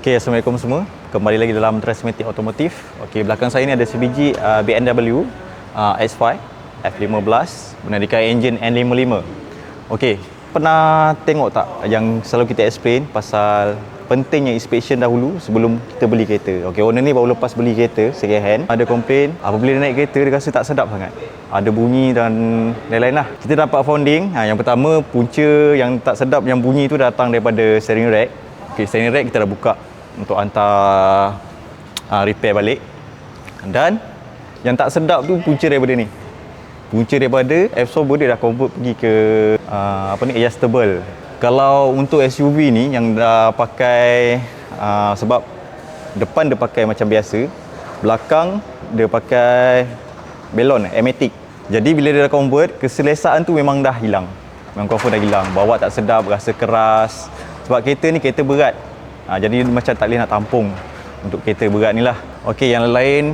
Okey, Assalamualaikum semua. Kembali lagi dalam Transmetik Otomotif. Okey, belakang saya ni ada sebiji BMW X5 F15 menggunakan enjin N55. Okey, pernah tengok tak yang selalu kita explain pasal pentingnya inspection dahulu sebelum kita beli kereta. Okey, owner ni baru lepas beli kereta second hand, ada komplain apabila dia naik kereta dia rasa tak sedap sangat. Ada bunyi dan lain-lain lah. Kita dapat founding. Yang pertama, punca yang tak sedap yang bunyi tu datang daripada steering rack. Okey, steering rack kita dah buka untuk hantar repair balik. Dan yang tak sedap tu punca daripada ni. Punca daripada absorber dia dah convert pergi ke adjustable. Kalau untuk SUV ni yang dah pakai sebab depan dia pakai macam biasa, belakang dia pakai belon Matic. Jadi bila dia dah convert, keselesaan tu memang dah hilang. Memang confirm dah hilang. Bawa tak sedap, rasa keras. Sebab kereta ni kereta berat. Jadi macam tak boleh nak tampung untuk kereta berat ni lah. Okey, yang lain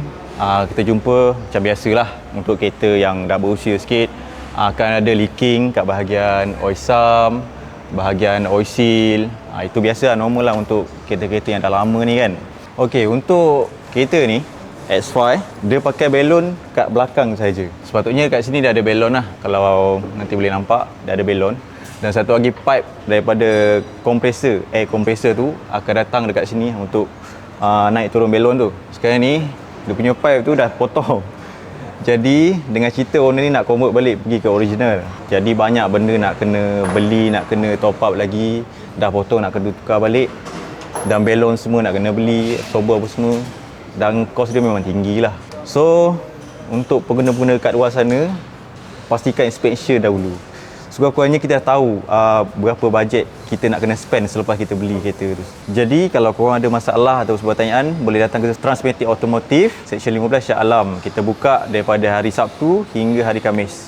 kita jumpa macam biasalah untuk kereta yang dah berusia sikit. Akan ada leaking kat bahagian oil sump, bahagian oil seal. Itu biasa lah, normal lah untuk kereta-kereta yang dah lama ni kan. Okey, untuk kereta ni X5, dia pakai belon kat belakang saja. Sepatutnya kat sini dia ada belon lah. Kalau nanti boleh nampak, dia ada belon. Dan satu lagi pipe daripada kompresor, air kompresor tu akan datang dekat sini untuk naik turun belon tu. Sekarang ni dia punya pipe tu dah potong. Jadi dengan cerita owner ni nak convert balik pergi ke original. Jadi banyak benda nak kena beli, nak kena top up lagi. Dah potong nak kena tukar balik. Dan belon semua nak kena beli, absorber apa semua. Dan kos dia memang tinggi lah. So untuk pengguna-pengguna kat luar sana, pastikan inspection dahulu. Sekurang-kurangnya kita dah tahu berapa bajet kita nak kena spend selepas kita beli kereta tu. Jadi kalau korang ada masalah atau sebuah pertanyaan, boleh datang ke Transmetik Otomotif Seksyen 15 Shah Alam. Kita buka daripada hari Sabtu hingga hari Khamis.